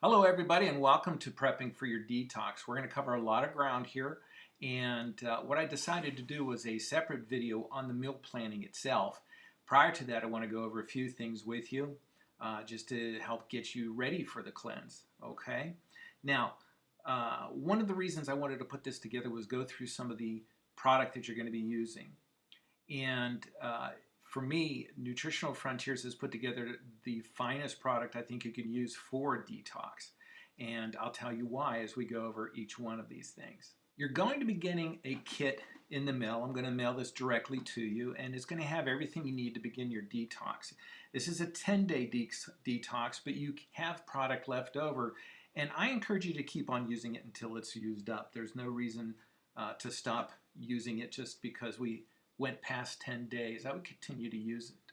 Hello everybody and welcome to Prepping for Your Detox. We're going to cover a lot of ground here, and what I decided to do was a separate video on the meal planning itself. Prior to that, I want to go over a few things with you just to help get you ready for the cleanse. Okay? Now, one of the reasons I wanted to put this together was go through some of the product that you're going to be using. And for me, Nutritional Frontiers has put together the finest product I think you can use for detox. And I'll tell you why as we go over each one of these things. You're going to be getting a kit in the mail. I'm going to mail this directly to you, and it's going to have everything you need to begin your detox. This is a 10-day detox, but you have product left over, and I encourage you to keep on using it until it's used up. There's no reason to stop using it just because we went past 10 days. I would continue to use it.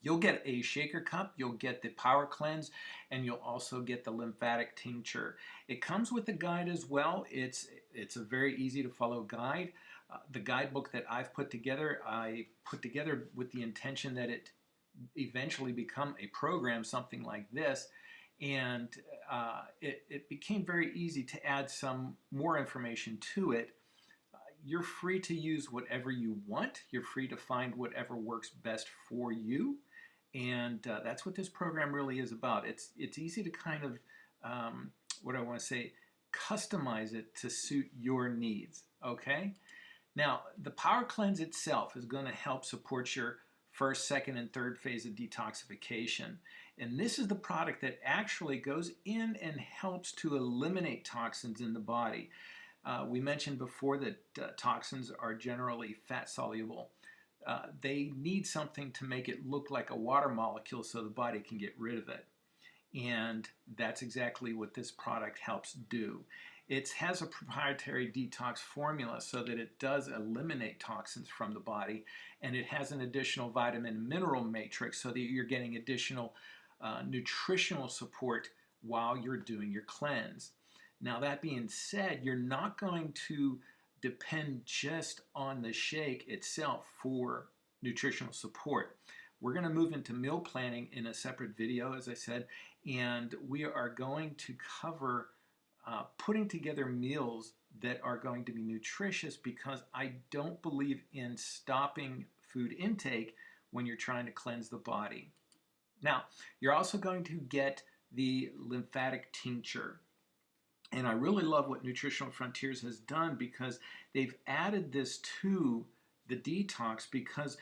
You'll get a shaker cup, you'll get the power cleanse, and you'll also get the lymphatic tincture. It comes with a guide as well. It's a very easy to follow guide. The guidebook that I've put together, I put together with the intention that it eventually become a program, something like this. And it became very easy to add some more information to it. You're free to use whatever you want. You're free to find whatever works best for you. And that's what this program really is about. It's easy to kind of, what I want to say, customize it to suit your needs, okay? Now, the Power Cleanse itself is going to help support your first, second, and third phase of detoxification. And this is the product that actually goes in and helps to eliminate toxins in the body. We mentioned before that toxins are generally fat soluble. They need something to make it look like a water molecule so the body can get rid of it. And that's exactly what this product helps do. It has a proprietary detox formula so that it does eliminate toxins from the body, and it has an additional vitamin and mineral matrix so that you're getting additional nutritional support while you're doing your cleanse. Now, that being said, you're not going to depend just on the shake itself for nutritional support. We're going to move into meal planning in a separate video, as I said, and we are going to cover putting together meals that are going to be nutritious, because I don't believe in stopping food intake when you're trying to cleanse the body. Now, you're also going to get the lymphatic tincture. And I really love what Nutritional Frontiers has done, because they've added this to the detox, because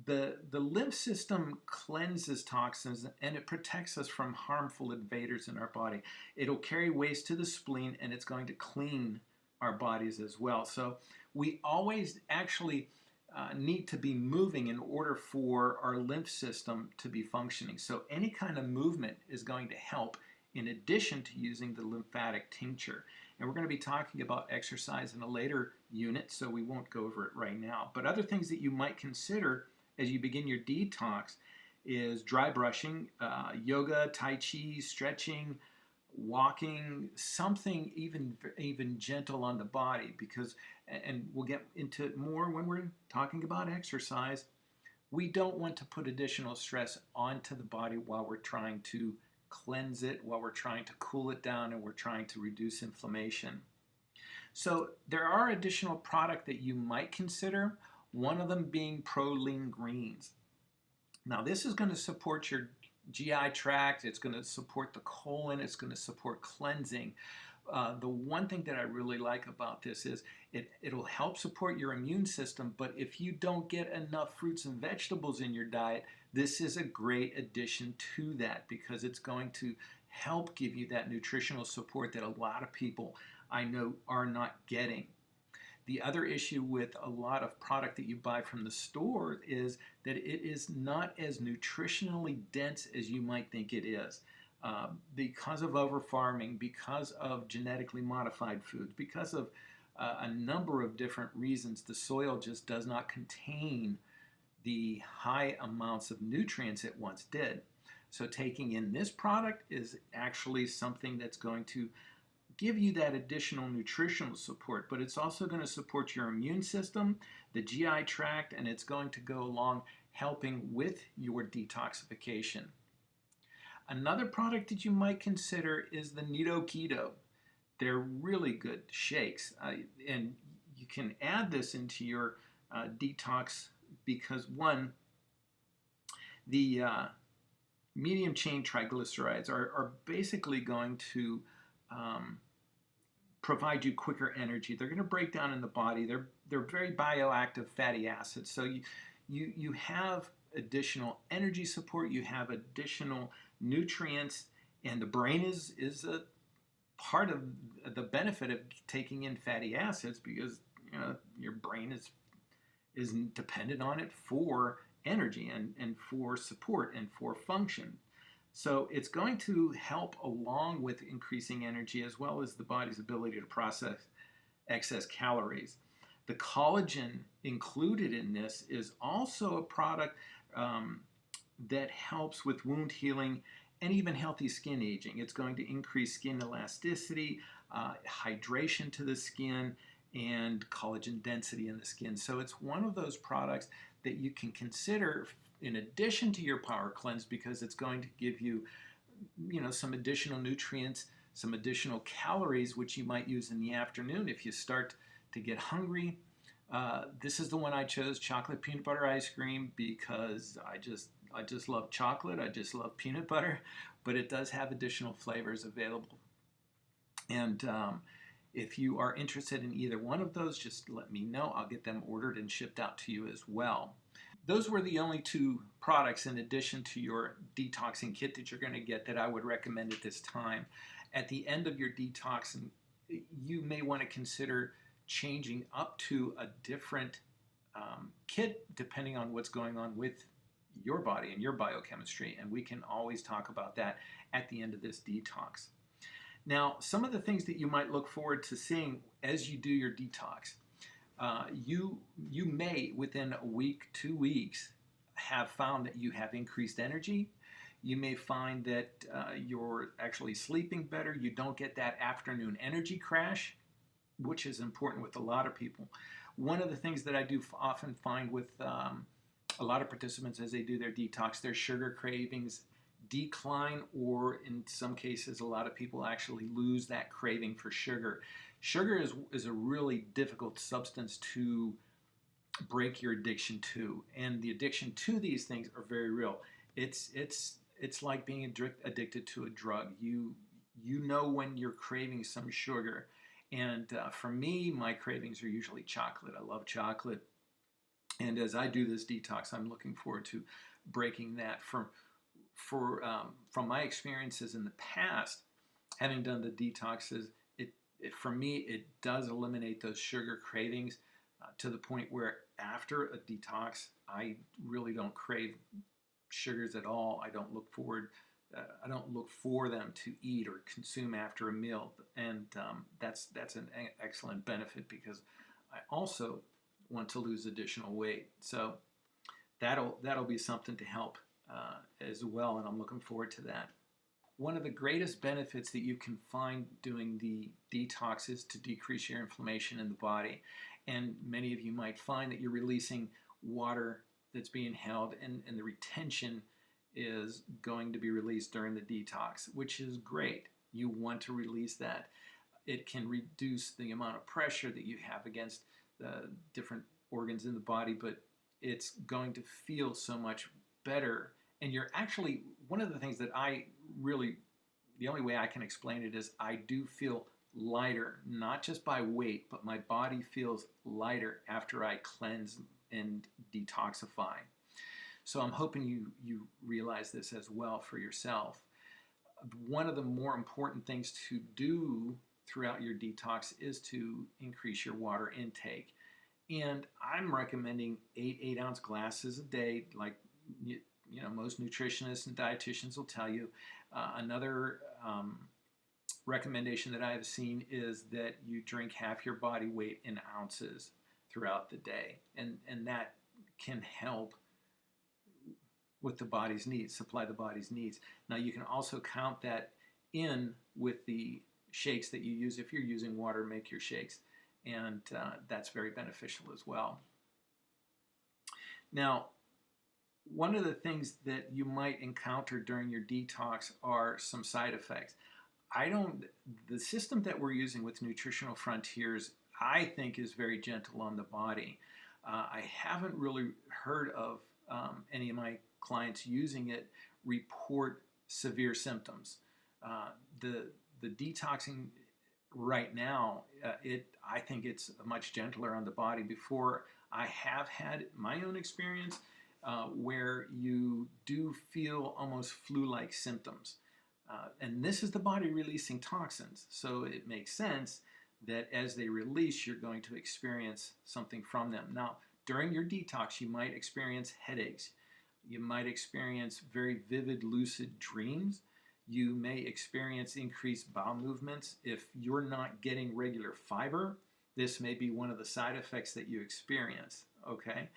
the lymph system cleanses toxins and it protects us from harmful invaders in our body. It'll carry waste to the spleen, and it's going to clean our bodies as well. So we always actually need to be moving in order for our lymph system to be functioning. So any kind of movement is going to help, in addition to using the lymphatic tincture. And we're going to be talking about exercise in a later unit, so we won't go over it right now. But other things that you might consider as you begin your detox is dry brushing, yoga, tai chi, stretching, walking, something even gentle on the body, because, and we'll get into it more when we're talking about exercise, we don't want to put additional stress onto the body while we're trying to cleanse it, while we're trying to cool it down, and we're trying to reduce inflammation. So there are additional product that you might consider, one of them being Proline Greens. Now, this is going to support your GI tract, it's going to support the colon, it's going to support cleansing. The one thing that I really like about this is it'll help support your immune system, but if you don't get enough fruits and vegetables in your diet, this is a great addition to that, because it's going to help give you that nutritional support that a lot of people I know are not getting. The other issue with a lot of product that you buy from the store is that it is not as nutritionally dense as you might think it is. Because of over-farming, because of genetically modified foods, because of a number of different reasons, the soil just does not contain the high amounts of nutrients it once did. So taking in this product is actually something that's going to give you that additional nutritional support, but it's also going to support your immune system, the GI tract, and it's going to go along helping with your detoxification. Another product that you might consider is the Nido Keto. They're really good shakes, and you can add this into your detox because one, the medium chain triglycerides are basically going to um, provide you quicker energy. They're going to break down in the body. They're very bioactive fatty acids. So you have additional energy support. You have additional nutrients, and the brain is a part of the benefit of taking in fatty acids because your brain is dependent on it for energy and for support and for function. So it's going to help along with increasing energy as well as the body's ability to process excess calories. The collagen included in this is also a product that helps with wound healing and even healthy skin aging. It's going to increase skin elasticity, hydration to the skin, and collagen density in the skin. So it's one of those products that you can consider in addition to your power cleanse because it's going to give you, some additional nutrients, some additional calories, which you might use in the afternoon if you start to get hungry. This is the one I chose, chocolate peanut butter ice cream, because I just love chocolate. I just love peanut butter, but it does have additional flavors available. And if you are interested in either one of those, just let me know. I'll get them ordered and shipped out to you as well. Those were the only two products in addition to your detoxing kit that you're going to get that I would recommend at this time. At the end of your detox, you may want to consider changing up to a different kit depending on what's going on with your body and your biochemistry, and we can always talk about that at the end of this detox. Now, some of the things that you might look forward to seeing as you do your detox, you may within a week, 2 weeks, have found that you have increased energy. You may find that you're actually sleeping better. You don't get that afternoon energy crash, which is important with a lot of people. One of the things that I do often find with a lot of participants as they do their detox, their sugar cravings decline, or in some cases, a lot of people actually lose that craving for sugar. Sugar is a really difficult substance to break your addiction to, and the addiction to these things are very real. It's like being addicted to a drug. You know when you're craving some sugar, and for me, my cravings are usually chocolate. I love chocolate, and as I do this detox, I'm looking forward to breaking that. From my experiences in the past, having done the detoxes, for me, it does eliminate those sugar cravings to the point where after a detox, I really don't crave sugars at all. I don't look for them to eat or consume after a meal, and that's an excellent benefit because I also want to lose additional weight. So that'll be something to help as well, and I'm looking forward to that. One of the greatest benefits that you can find doing the detox is to decrease your inflammation in the body. And many of you might find that you're releasing water that's being held, and the retention is going to be released during the detox, which is great. You want to release that. It can reduce the amount of pressure that you have against the different organs in the body, but it's going to feel so much better. And you're actually, one of the things that the only way I can explain it is I do feel lighter, not just by weight, but my body feels lighter after I cleanse and detoxify. So I'm hoping you realize this as well for yourself. One of the more important things to do throughout your detox is to increase your water intake. And I'm recommending 8-ounce glasses a day, like most nutritionists and dietitians will tell you. Another recommendation that I have seen is that you drink half your body weight in ounces throughout the day, and that can help with the body's needs, supply the body's needs. Now you can also count that in with the shakes that you use. If you're using water, make your shakes, and that's very beneficial as well. Now, one of the things that you might encounter during your detox are some side effects. I don't, the system that we're using with Nutritional Frontiers, I think is very gentle on the body. I haven't really heard of any of my clients using it report severe symptoms. Uh, the the detoxing right now, I think it's much gentler on the body. Before, I have had my own experience where you do feel almost flu-like symptoms. And this is the body releasing toxins. So it makes sense that as they release, you're going to experience something from them. Now, during your detox, you might experience headaches. You might experience very vivid, lucid dreams. You may experience increased bowel movements. If you're not getting regular fiber, this may be one of the side effects that you experience, okay?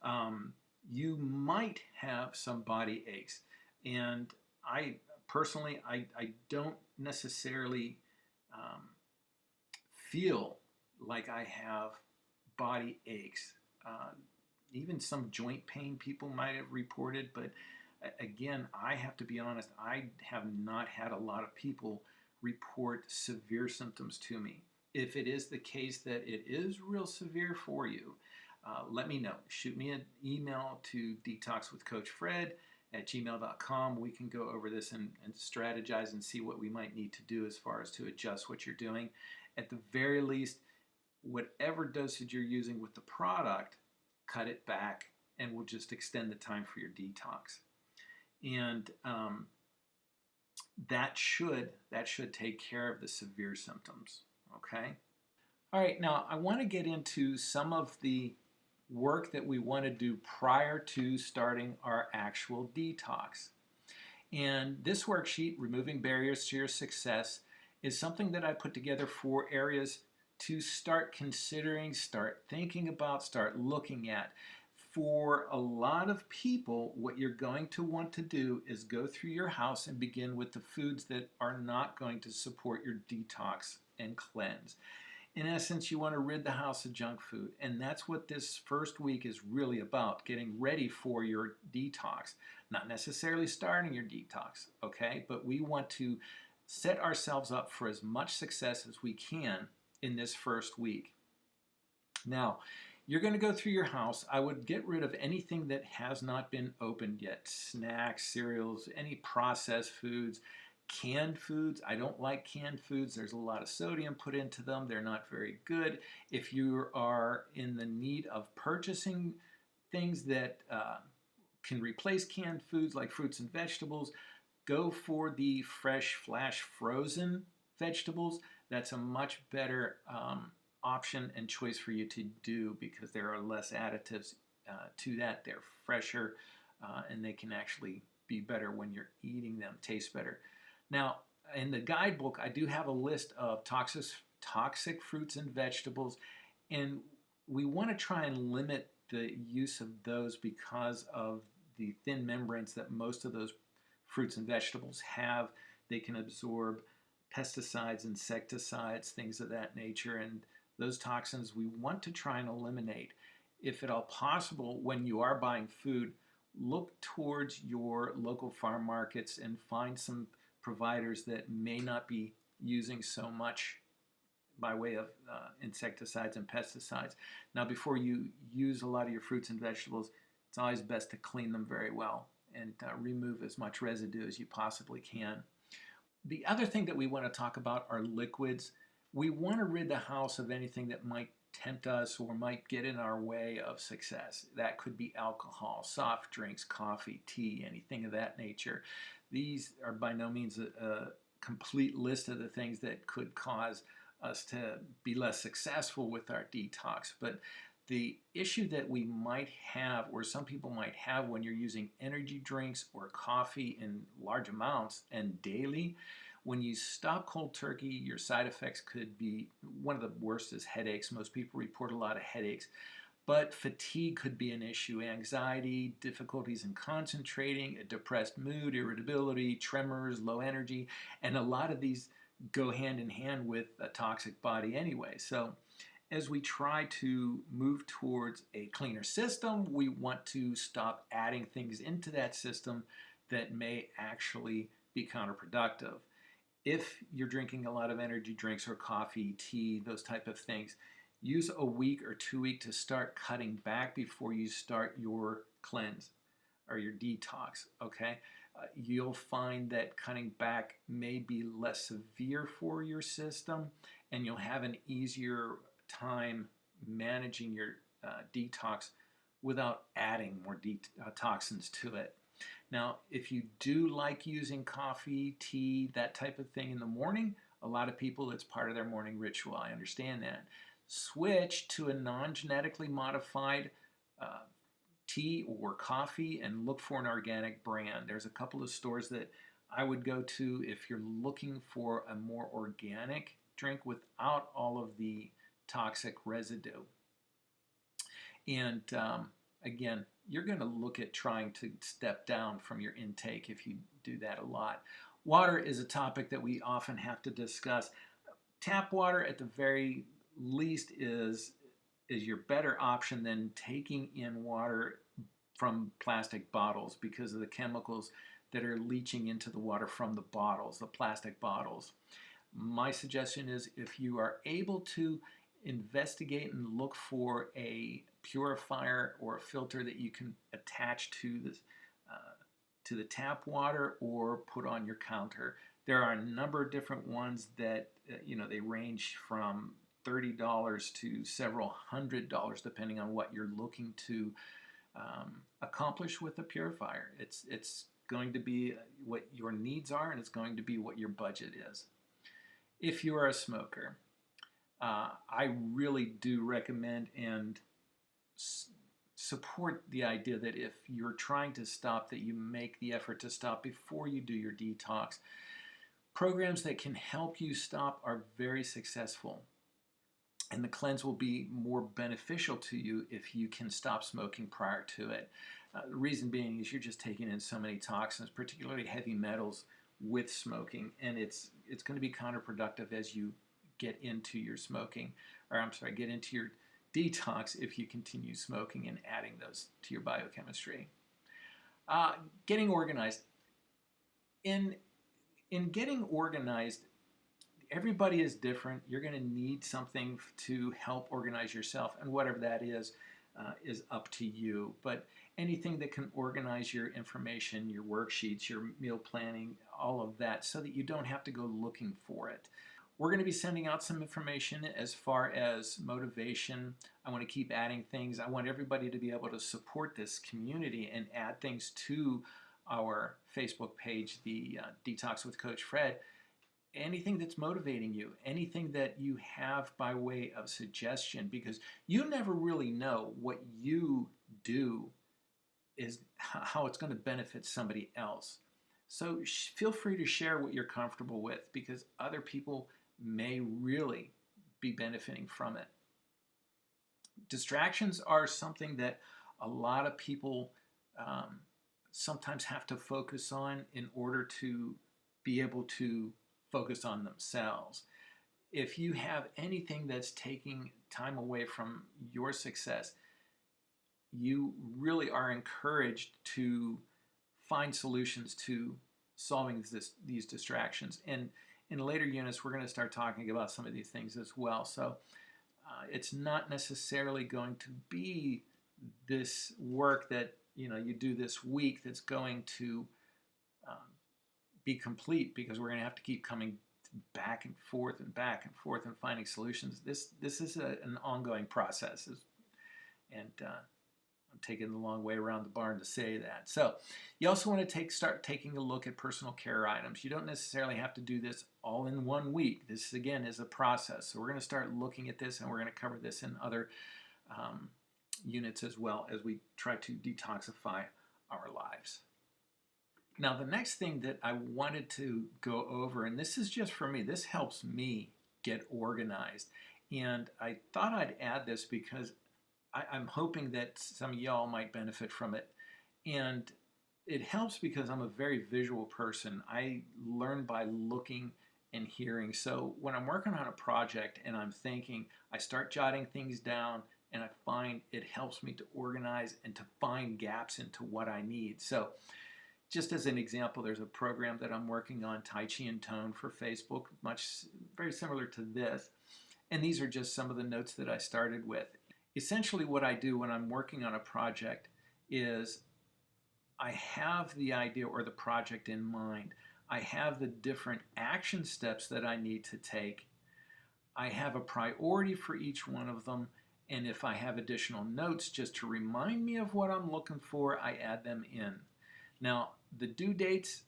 Um, you might have some body aches. And I personally, I don't necessarily um, feel like I have body aches. Uh, Even some joint pain people might have reported, but again, I have to be honest, I have not had a lot of people report severe symptoms to me. If it is the case that it is real severe for you, let me know. Shoot me an email to detoxwithcoachfred@gmail.com. We can go over this and strategize and see what we might need to do as far as to adjust what you're doing. At the very least, whatever dosage you're using with the product, cut it back, and we'll just extend the time for your detox. And that should take care of the severe symptoms. Okay. All right. Now I want to get into some of the work that we want to do prior to starting our actual detox. And this worksheet, Removing Barriers to Your Success, is something that I put together for areas to start considering, start thinking about, start looking at. For a lot of people, what you're going to want to do is go through your house and begin with the foods that are not going to support your detox and cleanse. In essence, you want to rid the house of junk food. And that's what this first week is really about, getting ready for your detox. Not necessarily starting your detox, okay? But we want to set ourselves up for as much success as we can in this first week. Now, you're going to go through your house. I would get rid of anything that has not been opened yet. Snacks, cereals, any processed foods, canned foods. I don't like canned foods. There's a lot of sodium put into them. They're not very good. If you are in the need of purchasing things that can replace canned foods like fruits and vegetables, go for the fresh, flash frozen vegetables. That's a much better option and choice for you to do because there are less additives to that. They're fresher and they can actually be better when you're eating them, taste better. Now, in the guidebook, I do have a list of toxic fruits and vegetables, and we want to try and limit the use of those because of the thin membranes that most of those fruits and vegetables have. They can absorb pesticides, insecticides, things of that nature, and those toxins we want to try and eliminate. If at all possible, when you are buying food, look towards your local farm markets and find some providers that may not be using so much by way of insecticides and pesticides. Now, before you use a lot of your fruits and vegetables, it's always best to clean them very well and remove as much residue as you possibly can. The other thing that we want to talk about are liquids. We want to rid the house of anything that might tempt us or might get in our way of success. That could be alcohol, soft drinks, coffee, tea, anything of that nature. These are by no means a complete list of the things that could cause us to be less successful with our detox. But the issue that we might have, or some people might have when you're using energy drinks or coffee in large amounts and daily, when you stop cold turkey, your side effects could be, one of the worst is headaches. Most people report a lot of headaches. But fatigue could be an issue. Anxiety, difficulties in concentrating, a depressed mood, irritability, tremors, low energy. And a lot of these go hand in hand with a toxic body anyway. So as we try to move towards a cleaner system, we want to stop adding things into that system that may actually be counterproductive. If you're drinking a lot of energy drinks or coffee, tea, those type of things, use a week or 2 week to start cutting back before you start your cleanse or your detox, okay? You'll find that cutting back may be less severe for your system, and you'll have an easier time managing your detox without adding more toxins to it. Now, if you do like using coffee, tea, that type of thing in the morning, a lot of people, it's part of their morning ritual. I understand that. Switch to a non-genetically modified tea or coffee and look for an organic brand. There's a couple of stores that I would go to if you're looking for a more organic drink without all of the toxic residue. And again, you're going to look at trying to step down from your intake if you do that a lot. Water is a topic that we often have to discuss. Tap water at the very least is your better option than taking in water from plastic bottles because of the chemicals that are leaching into the water from the bottles, the plastic bottles. My suggestion is if you are able to investigate and look for a purifier or a filter that you can attach to the tap water or put on your counter. There are a number of different ones that they range from $30 to several $100 depending on what you're looking to accomplish with a purifier. It's going to be what your needs are, and it's going to be what your budget is. If you are a smoker, I really do recommend and support the idea that if you're trying to stop, that you make the effort to stop before you do your detox. Programs that can help you stop are very successful, and the cleanse will be more beneficial to you if you can stop smoking prior to it. The reason being is you're just taking in so many toxins, particularly heavy metals, with smoking, and it's going to be counterproductive as you get into your get into your detox if you continue smoking and adding those to your biochemistry. Getting organized. In getting organized, everybody is different. You're going to need something to help organize yourself, and whatever that is up to you. But anything that can organize your information, your worksheets, your meal planning, all of that, so that you don't have to go looking for it. We're going to be sending out some information as far as motivation. I want to keep adding things. I want everybody to be able to support this community and add things to our Facebook page, the Detox with Coach Fred. Anything that's motivating you, anything that you have by way of suggestion, because you never really know what you do is how it's going to benefit somebody else. So feel free to share what you're comfortable with, because other people may really be benefiting from it. Distractions are something that a lot of people sometimes have to focus on in order to be able to focus on themselves. If you have anything that's taking time away from your success, you really are encouraged to find solutions to solving these distractions. And in later units, we're going to start talking about some of these things as well. So it's not necessarily going to be this work that you do this week that's going to be complete, because we're going to have to keep coming back and forth and finding solutions. This is an ongoing process, and I'm taking the long way around the barn to say that. So you also want to start taking a look at personal care items. You don't necessarily have to do this all in 1 week. This, again, is a process. So we're going to start looking at this, and we're going to cover this in other units as well as we try to detoxify our lives. Now, the next thing that I wanted to go over, and this is just for me, this helps me get organized. And I thought I'd add this because I'm hoping that some of y'all might benefit from it. And it helps because I'm a very visual person. I learn by looking and hearing. So when I'm working on a project and I'm thinking, I start jotting things down, and I find it helps me to organize and to find gaps into what I need. So just as an example, there's a program that I'm working on, Tai Chi and Tone for Facebook, very similar to this. And these are just some of the notes that I started with. Essentially what I do when I'm working on a project is I have the idea or the project in mind. I have the different action steps that I need to take. I have a priority for each one of them. And if I have additional notes just to remind me of what I'm looking for, I add them in. Now, the due dates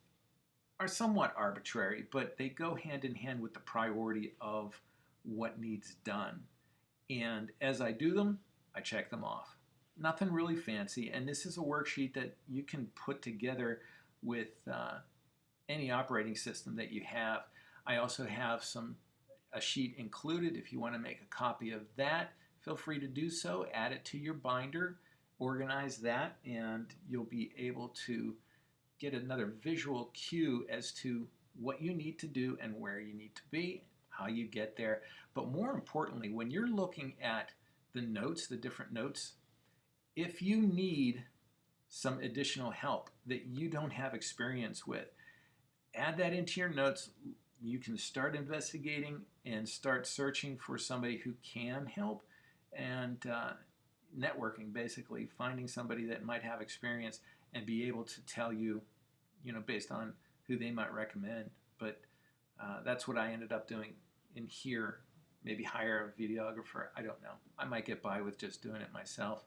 are somewhat arbitrary, but they go hand in hand with the priority of what needs done. And as I do them, I check them off. Nothing really fancy, and this is a worksheet that you can put together with any operating system that you have. I also have a sheet included. If you want to make a copy of that, feel free to do so. Add it to your binder, organize that, and you'll be able to get another visual cue as to what you need to do and where you need to be, how you get there. But more importantly, when you're looking at the notes, the different notes, if you need some additional help that you don't have experience with, add that into your notes. You can start investigating and start searching for somebody who can help, and networking, basically finding somebody that might have experience and be able to tell you, based on who they might recommend. But that's what I ended up doing in here. Maybe hire a videographer. I don't know. I might get by with just doing it myself.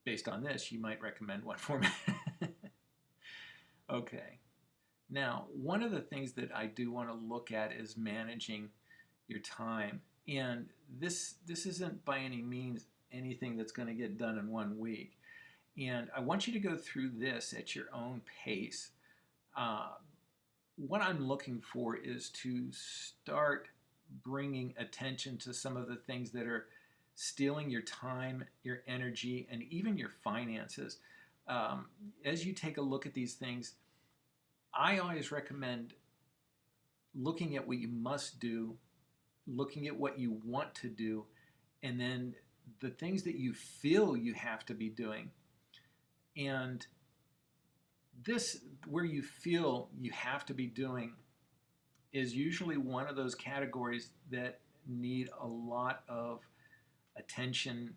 Based on this, you might recommend one for me. Okay. Now, one of the things that I do want to look at is managing your time. And this isn't by any means anything that's going to get done in 1 week. And I want you to go through this at your own pace. What I'm looking for is to start bringing attention to some of the things that are stealing your time, your energy, and even your finances. As you take a look at these things, I always recommend looking at what you must do, looking at what you want to do, and then the things that you feel you have to be doing. And this, where you feel you have to be doing, is usually one of those categories that need a lot of attention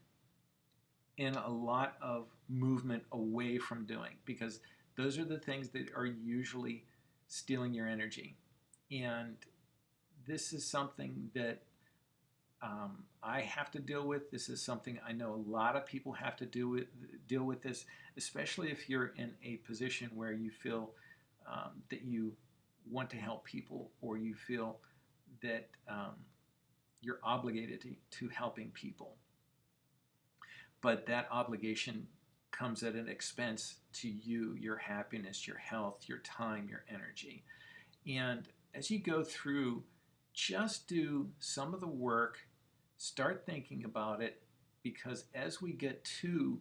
and a lot of movement away from doing, because those are the things that are usually stealing your energy. And this is something that I have to deal with. This is something I know a lot of people have to deal with this, especially if you're in a position where you feel that you want to help people, or you feel that you're obligated to helping people. But that obligation comes at an expense to you, your happiness, your health, your time, your energy. And as you go through, just do some of the work, start thinking about it, because as we get to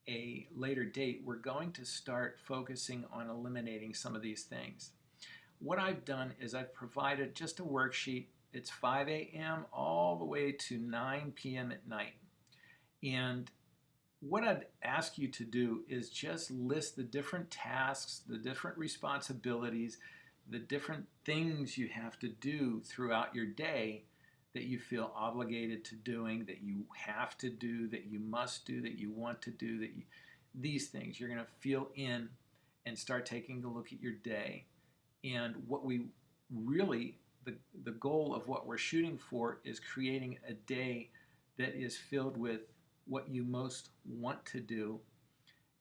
a later date, we're going to start focusing on eliminating some of these things. What I've done is I've provided just a worksheet. It's 5 a.m. all the way to 9 p.m. at night. And what I'd ask you to do is just list the different tasks, the different responsibilities, the different things you have to do throughout your day that you feel obligated to doing, that you have to do, that you must do, that you want to do, these things you're going to feel in, and start taking a look at your day. And what we really, the goal of what we're shooting for is creating a day that is filled with what you most want to do,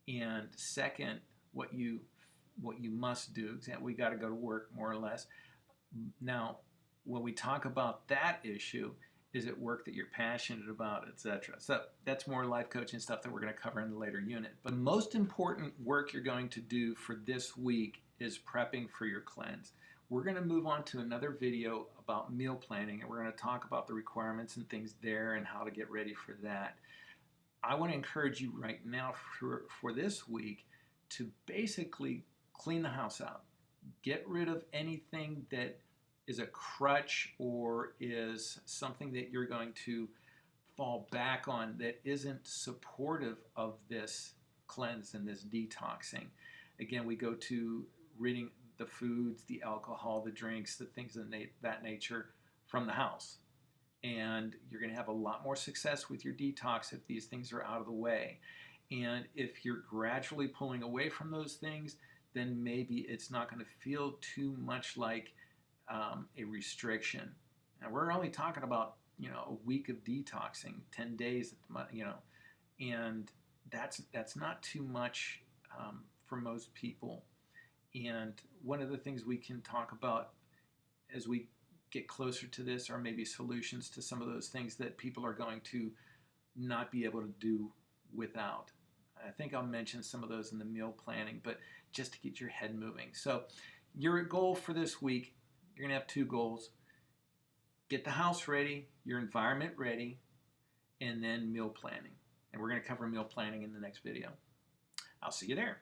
and second, what you must do. We got to go to work, more or less. Now, when we talk about that issue, is it work that you're passionate about, etc. So that's more life coaching stuff that we're going to cover in the later unit. But the most important work you're going to do for this week is prepping for your cleanse. We're going to move on to another video about meal planning, and we're going to talk about the requirements and things there and how to get ready for that. I want to encourage you right now for this week to basically clean the house out. Get rid of anything that is a crutch or is something that you're going to fall back on that isn't supportive of this cleanse and this detoxing. Again, we go to ridding the foods, the alcohol, the drinks, the things of that nature from the house. And you're going to have a lot more success with your detox if these things are out of the way. And if you're gradually pulling away from those things, then maybe it's not going to feel too much like a restriction. And we're only talking about, a week of detoxing, 10 days, and that's not too much for most people. And one of the things we can talk about as we get closer to this are maybe solutions to some of those things that people are going to not be able to do without. I think I'll mention some of those in the meal planning, but just to get your head moving. So your goal for this week, you're going to have two goals. Get the house ready, your environment ready, and then meal planning. And we're going to cover meal planning in the next video. I'll see you there.